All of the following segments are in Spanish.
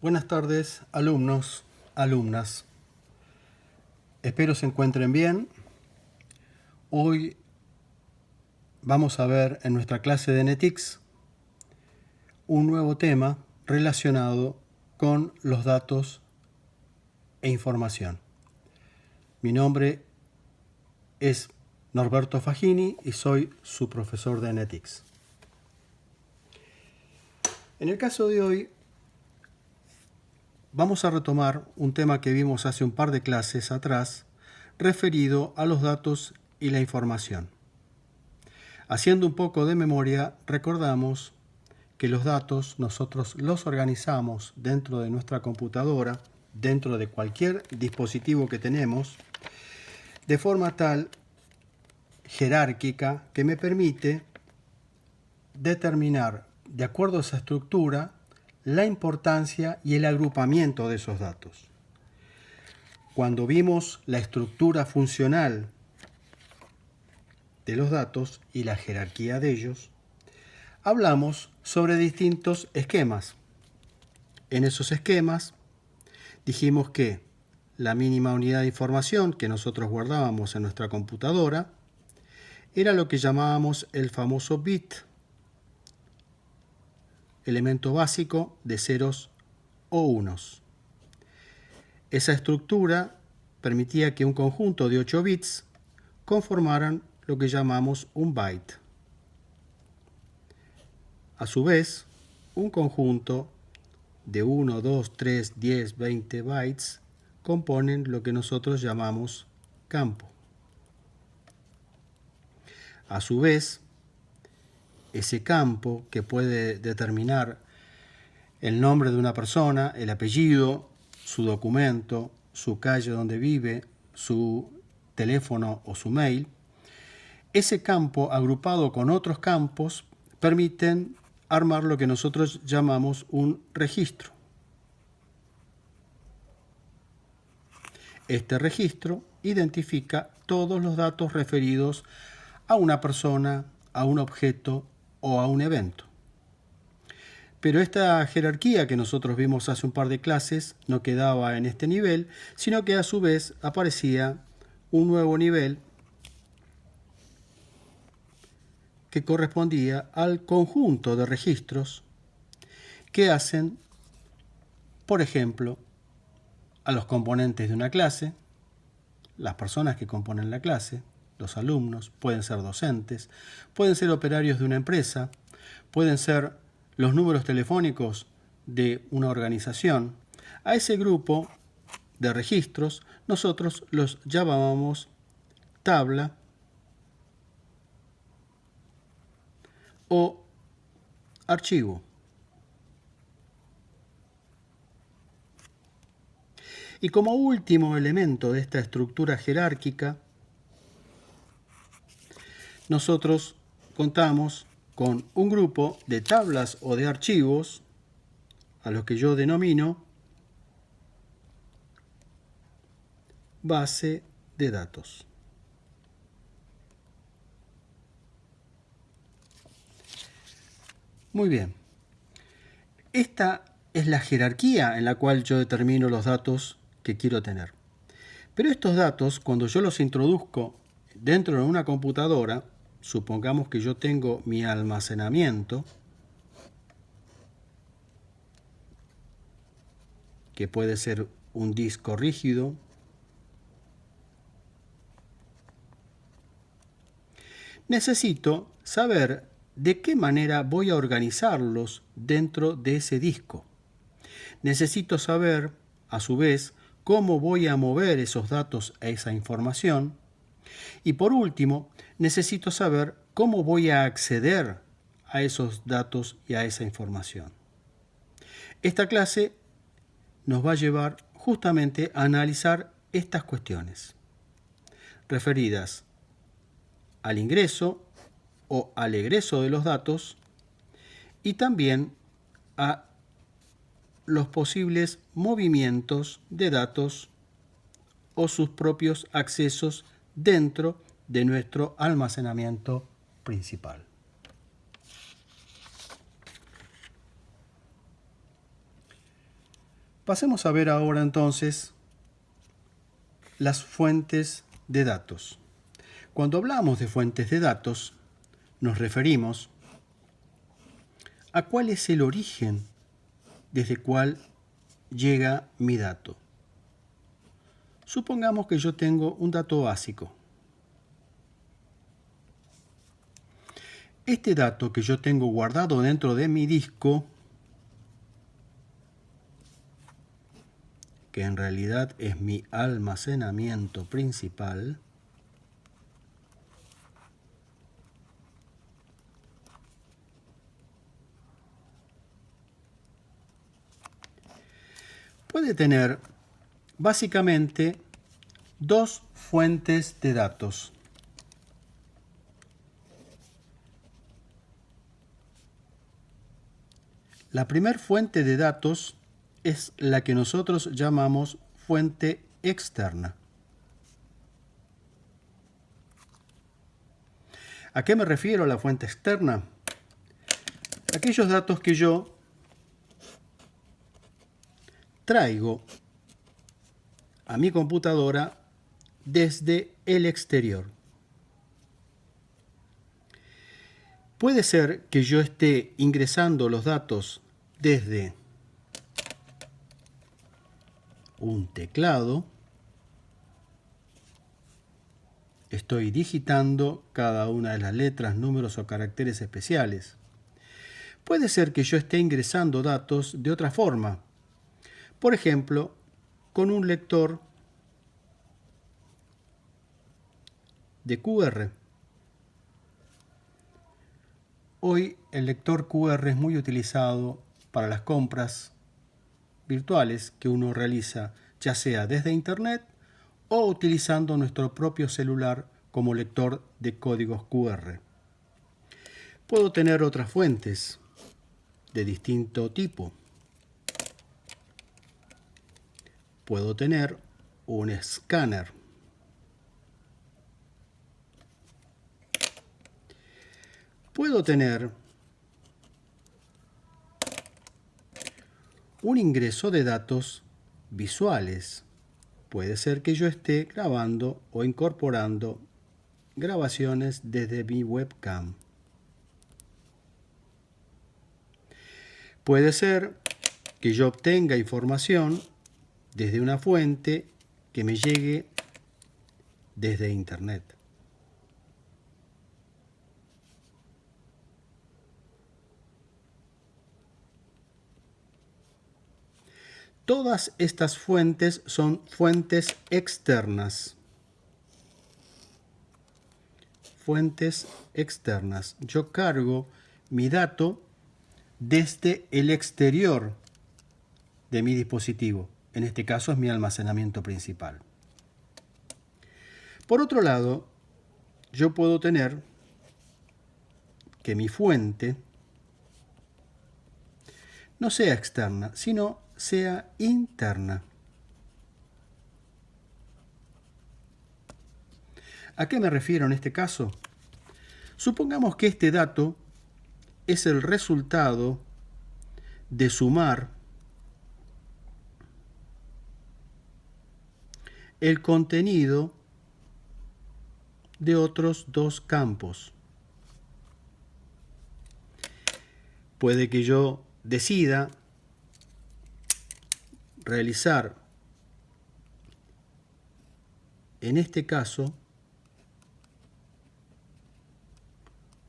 Buenas tardes, alumnos, alumnas. Espero se encuentren bien. Hoy vamos a ver en nuestra clase de NetX un nuevo tema relacionado con los datos e información. Mi nombre es Norberto Fagini y soy su profesor de NetX. En el caso de hoy vamos a retomar un tema que vimos hace un par de clases atrás referido a los datos y la información. Haciendo un poco de memoria, recordamos que los datos nosotros los organizamos dentro de nuestra computadora, dentro de cualquier dispositivo que tenemos, de forma tal jerárquica que me permite determinar, de acuerdo a esa estructura, la importancia y el agrupamiento de esos datos. Cuando vimos la estructura funcional de los datos y la jerarquía de ellos, hablamos sobre distintos esquemas. En esos esquemas dijimos que la mínima unidad de información que nosotros guardábamos en nuestra computadora era lo que llamábamos el famoso bit, elemento básico de ceros o unos. Esa estructura permitía que un conjunto de 8 bits conformaran lo que llamamos un byte. A su vez, un conjunto de 1, 2, 3, 10, 20 bytes componen lo que nosotros llamamos campo. A su vez, ese campo que puede determinar el nombre de una persona, el apellido, su documento, su calle donde vive, su teléfono o su mail, ese campo agrupado con otros campos permiten armar lo que nosotros llamamos un registro. Este registro identifica todos los datos referidos a una persona, a un objeto o a un evento. Pero esta jerarquía que nosotros vimos hace un par de clases no quedaba en este nivel, sino que a su vez aparecía un nuevo nivel que correspondía al conjunto de registros que hacen, por ejemplo, a los componentes de una clase, las personas que componen la clase, los alumnos, pueden ser docentes, pueden ser operarios de una empresa, pueden ser los números telefónicos de una organización. A ese grupo de registros nosotros los llamábamos tabla o archivo. Y como último elemento de esta estructura jerárquica, nosotros contamos con un grupo de tablas o de archivos a los que yo denomino base de datos. Muy bien. Esta es la jerarquía en la cual yo determino los datos que quiero tener. Pero estos datos, cuando yo los introduzco dentro de una computadora, supongamos que yo tengo mi almacenamiento, que puede ser un disco rígido, necesito saber de qué manera voy a organizarlos dentro de ese disco. Necesito saber, a su vez, cómo voy a mover esos datos a esa información. Y por último, necesito saber cómo voy a acceder a esos datos y a esa información. Esta clase nos va a llevar justamente a analizar estas cuestiones referidas al ingreso o al egreso de los datos y también a los posibles movimientos de datos o sus propios accesos dentro de nuestro almacenamiento principal. Pasemos a ver ahora entonces las fuentes de datos. Cuando hablamos de fuentes de datos, nos referimos a cuál es el origen desde cuál llega mi dato. Supongamos que yo tengo un dato básico. Este dato que yo tengo guardado dentro de mi disco, que en realidad es mi almacenamiento principal, puede tener básicamente dos fuentes de datos. La primera fuente de datos es la que nosotros llamamos fuente externa. ¿A qué me refiero a la fuente externa? Aquellos datos que yo traigo a mi computadora desde el exterior. Puede ser que yo esté ingresando los datos desde un teclado. Estoy digitando cada una de las letras, números o caracteres especiales. Puede ser que yo esté ingresando datos de otra forma. Por ejemplo, con un lector de QR. Hoy el lector QR es muy utilizado para las compras virtuales que uno realiza, ya sea desde Internet o utilizando nuestro propio celular como lector de códigos QR. Puedo tener otras fuentes de distinto tipo. Puedo tener un escáner. Puedo tener un ingreso de datos visuales. Puede ser que yo esté grabando o incorporando grabaciones desde mi webcam. Puede ser que yo obtenga información desde una fuente que me llegue desde Internet. Todas estas fuentes son fuentes externas. Fuentes externas. Yo cargo mi dato desde el exterior de mi dispositivo. En este caso es mi almacenamiento principal. Por otro lado, yo puedo tener que mi fuente no sea externa, sino sea interna. ¿A qué me refiero en este caso? Supongamos que este dato es el resultado de sumar el contenido de otros dos campos. Puede que yo decida realizar, en este caso,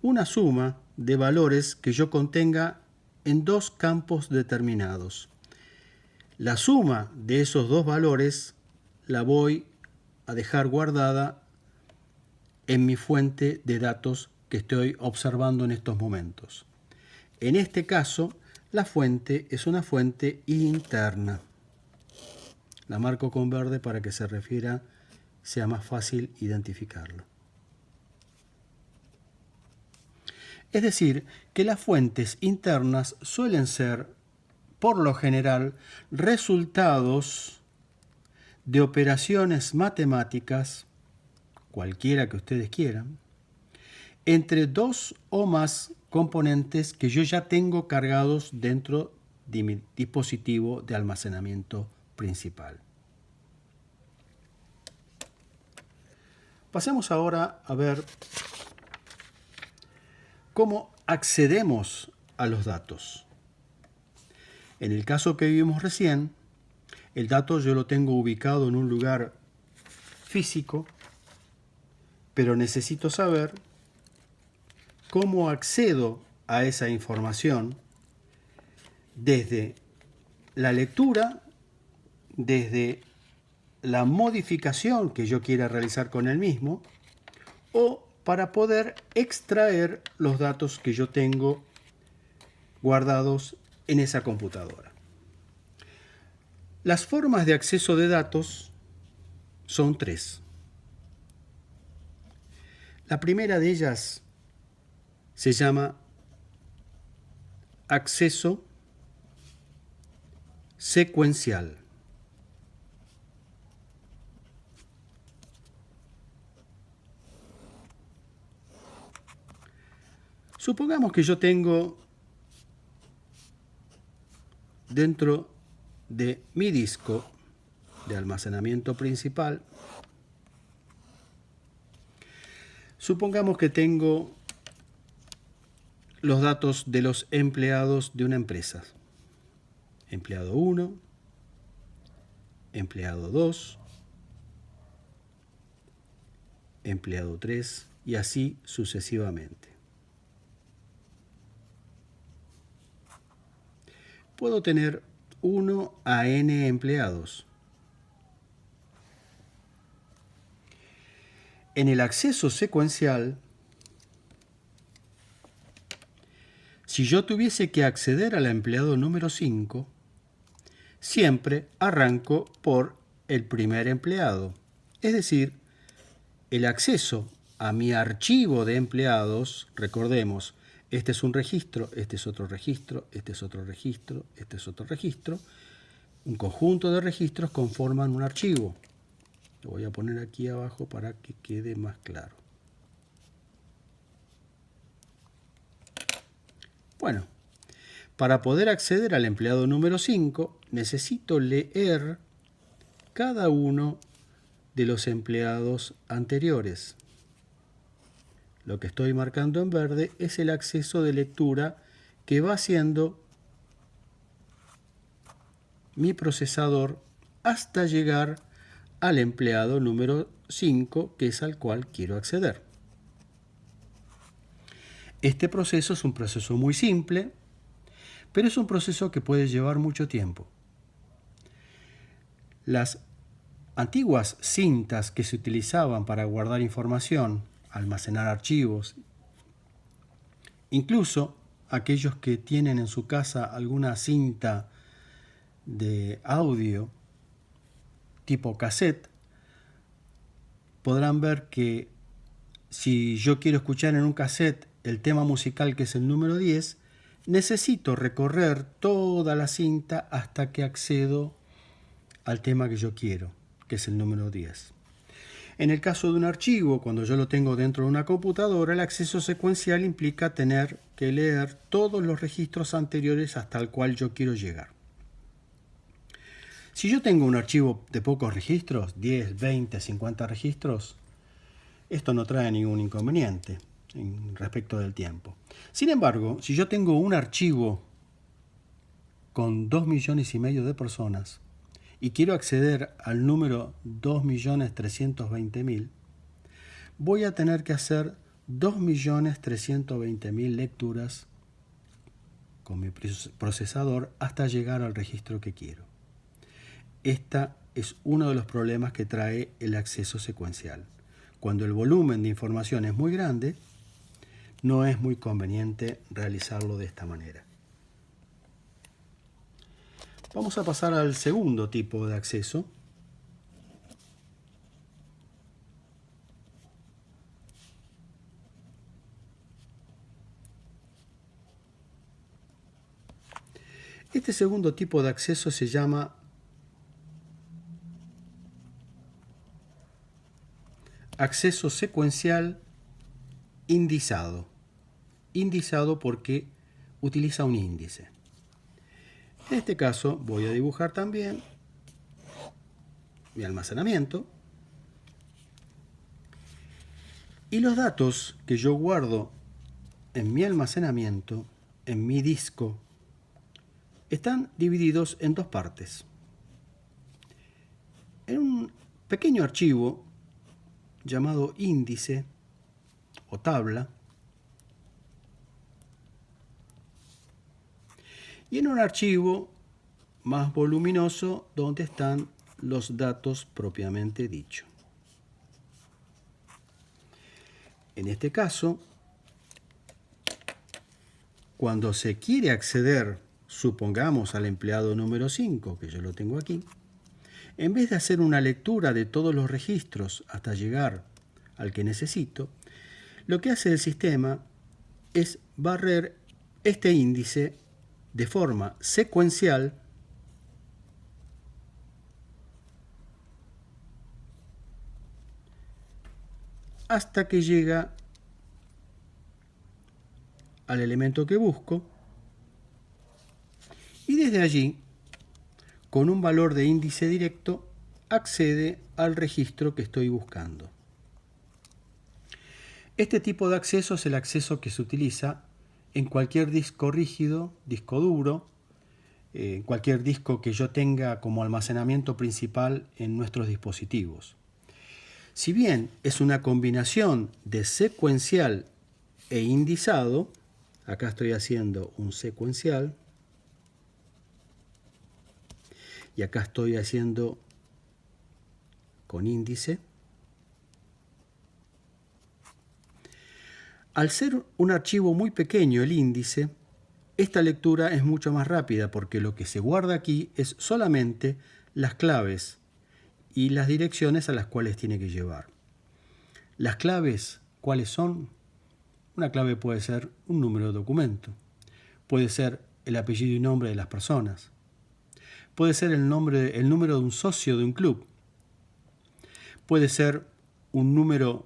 una suma de valores que yo contenga en dos campos determinados. La suma de esos dos valores la voy a dejar guardada en mi fuente de datos que estoy observando en estos momentos. En este caso, la fuente es una fuente interna. La marco con verde para que sea más fácil identificarlo. Es decir, que las fuentes internas suelen ser, por lo general, resultados de operaciones matemáticas, cualquiera que ustedes quieran, entre dos o más componentes que yo ya tengo cargados dentro de mi dispositivo de almacenamiento principal. Pasemos ahora a ver cómo accedemos a los datos. En el caso que vimos recién, el dato yo lo tengo ubicado en un lugar físico, pero necesito saber cómo accedo a esa información desde la lectura, desde la modificación que yo quiera realizar con el mismo, o para poder extraer los datos que yo tengo guardados en esa computadora. Las formas de acceso de datos son tres. La primera de ellas se llama acceso secuencial. Supongamos que yo tengo dentro de mi disco de almacenamiento principal, supongamos que tengo los datos de los empleados de una empresa. Empleado 1, empleado 2, empleado 3 y así sucesivamente. Puedo tener 1 a n empleados. En el acceso secuencial, si yo tuviese que acceder al empleado número 5, siempre arranco por el primer empleado. Es decir, el acceso a mi archivo de empleados, recordemos, este es un registro, este es otro registro, este es otro registro, este es otro registro. Un conjunto de registros conforman un archivo. Lo voy a poner aquí abajo para que quede más claro. Bueno, para poder acceder al empleado número 5, necesito leer cada uno de los empleados anteriores. Lo que estoy marcando en verde es el acceso de lectura que va haciendo mi procesador hasta llegar al empleado número 5, que es al cual quiero acceder. Este proceso es un proceso muy simple, pero es un proceso que puede llevar mucho tiempo. Las antiguas cintas que se utilizaban para guardar información, almacenar archivos, incluso aquellos que tienen en su casa alguna cinta de audio tipo cassette, podrán ver que si yo quiero escuchar en un cassette el tema musical que es el número 10, necesito recorrer toda la cinta hasta que accedo al tema que yo quiero, que es el número 10. En el caso de un archivo, cuando yo lo tengo dentro de una computadora, el acceso secuencial implica tener que leer todos los registros anteriores hasta el cual yo quiero llegar. Si yo tengo un archivo de pocos registros, 10, 20, 50 registros, esto no trae ningún inconveniente respecto del tiempo. Sin embargo, si yo tengo un archivo con 2,5 millones de personas y quiero acceder al número 2.320.000, voy a tener que hacer 2.320.000 lecturas con mi procesador hasta llegar al registro que quiero. Este es uno de los problemas que trae el acceso secuencial. Cuando el volumen de información es muy grande, no es muy conveniente realizarlo de esta manera. Vamos a pasar al segundo tipo de acceso. Este segundo tipo de acceso se llama acceso secuencial indizado. Indizado porque utiliza un índice. En este caso voy a dibujar también mi almacenamiento. Y los datos que yo guardo en mi almacenamiento, en mi disco, están divididos en dos partes. En un pequeño archivo llamado índice o tabla, y en un archivo más voluminoso donde están los datos propiamente dicho. En este caso, cuando se quiere acceder, supongamos, al empleado número 5, que yo lo tengo aquí, en vez de hacer una lectura de todos los registros hasta llegar al que necesito, lo que hace el sistema es barrer este índice de forma secuencial hasta que llega al elemento que busco, y desde allí, con un valor de índice directo, accede al registro que estoy buscando. Este tipo de acceso es el acceso que se utiliza en cualquier disco rígido, disco duro, cualquier disco que yo tenga como almacenamiento principal en nuestros dispositivos. Si bien es una combinación de secuencial e indizado, acá estoy haciendo un secuencial y acá estoy haciendo con índice. Al ser un archivo muy pequeño el índice, esta lectura es mucho más rápida porque lo que se guarda aquí es solamente las claves y las direcciones a las cuales tiene que llevar. Las claves, ¿cuáles son? Una clave puede ser un número de documento, puede ser el apellido y nombre de las personas, puede ser el número de un socio de un club, puede ser un número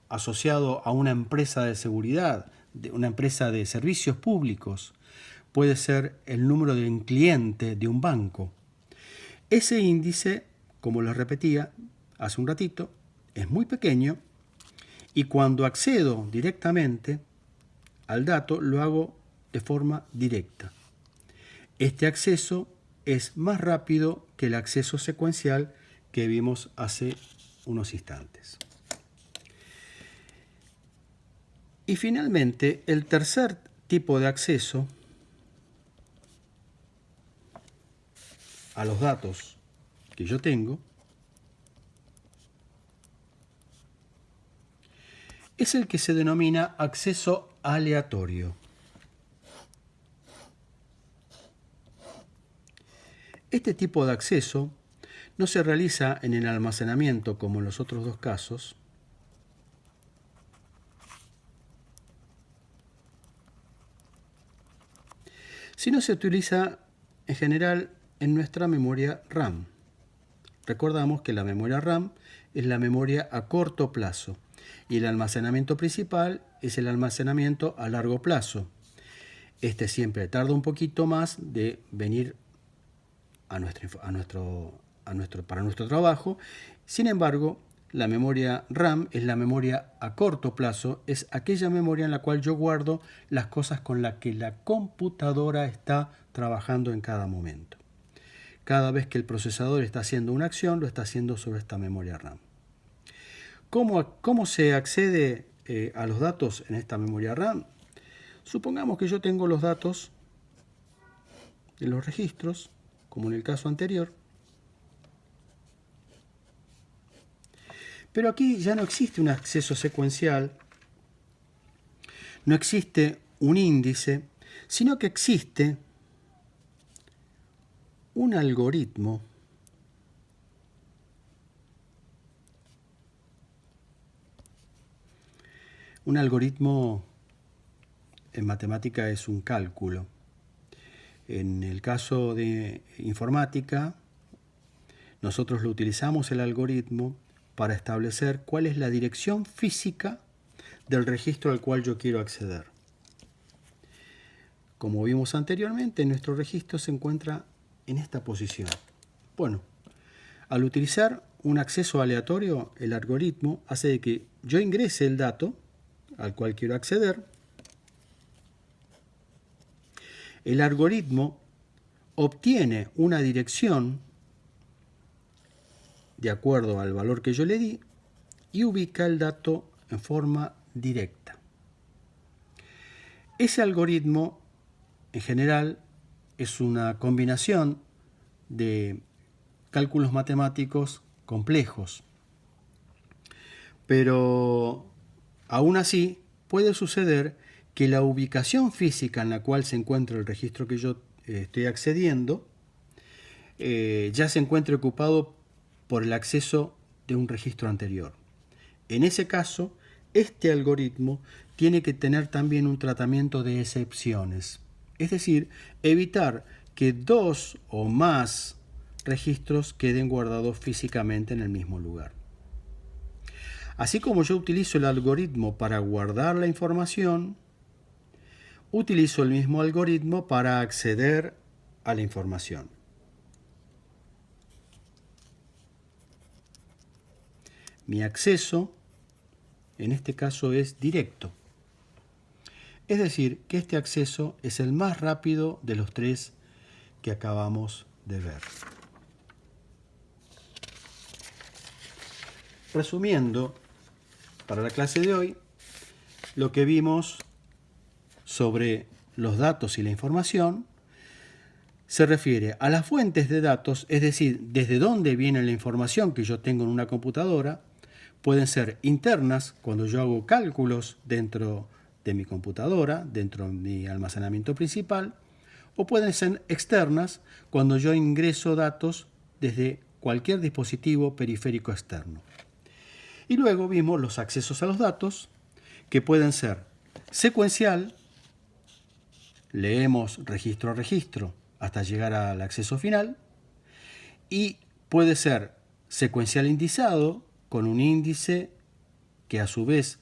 asociado a una empresa de seguridad, de una empresa de servicios públicos, puede ser el número de un cliente de un banco. Ese índice, como lo repetía hace un ratito, es muy pequeño y cuando accedo directamente al dato lo hago de forma directa. Este acceso es más rápido que el acceso secuencial que vimos hace unos instantes. Y finalmente, el tercer tipo de acceso a los datos que yo tengo es el que se denomina acceso aleatorio. Este tipo de acceso no se realiza en el almacenamiento como en los otros dos casos, sino se utiliza en general en nuestra memoria RAM. Recordamos que la memoria RAM es la memoria a corto plazo y el almacenamiento principal es el almacenamiento a largo plazo. Este siempre tarda un poquito más de venir para nuestro trabajo. Sin embargo, la memoria RAM es la memoria a corto plazo, es aquella memoria en la cual yo guardo las cosas con las que la computadora está trabajando en cada momento. Cada vez que el procesador está haciendo una acción, lo está haciendo sobre esta memoria RAM. ¿Cómo se accede a los datos en esta memoria RAM? Supongamos que yo tengo los datos de los registros, como en el caso anterior, pero aquí ya no existe un acceso secuencial, no existe un índice, sino que existe un algoritmo en matemática es un cálculo. En el caso de informática, nosotros lo utilizamos el algoritmo para establecer cuál es la dirección física del registro al cual yo quiero acceder. como vimos anteriormente, nuestro registro se encuentra en esta posición. Bueno, al utilizar un acceso aleatorio, el algoritmo hace de que yo ingrese el dato al cual quiero acceder. El algoritmo obtiene una dirección de acuerdo al valor que yo le di y ubica el dato en forma directa. Ese algoritmo, en general, es una combinación de cálculos matemáticos complejos. Pero aún así puede suceder que la ubicación física en la cual se encuentra el registro que yo estoy accediendo ya se encuentre ocupado por el acceso de un registro anterior. En ese caso, este algoritmo tiene que tener también un tratamiento de excepciones, es decir, evitar que dos o más registros queden guardados físicamente en el mismo lugar. Así como yo utilizo el algoritmo para guardar la información, utilizo el mismo algoritmo para acceder a la información. Mi acceso, en este caso, es directo. Es decir, que este acceso es el más rápido de los tres que acabamos de ver. Resumiendo, para la clase de hoy, lo que vimos sobre los datos y la información se refiere a las fuentes de datos, es decir, desde dónde viene la información que yo tengo en una computadora. Pueden ser internas, cuando yo hago cálculos dentro de mi computadora, dentro de mi almacenamiento principal, o pueden ser externas, cuando yo ingreso datos desde cualquier dispositivo periférico externo. Y luego vimos los accesos a los datos, que pueden ser secuencial, leemos registro a registro hasta llegar al acceso final, y puede ser secuencial indizado, con un índice que a su vez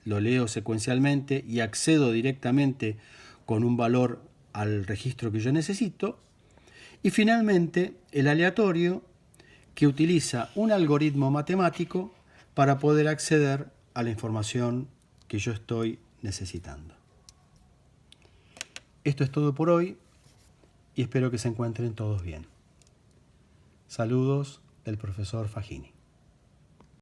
lo leo secuencialmente y accedo directamente con un valor al registro que yo necesito. Y finalmente el aleatorio, que utiliza un algoritmo matemático para poder acceder a la información que yo estoy necesitando. Esto es todo por hoy y espero que se encuentren todos bien. Saludos del profesor Fagini.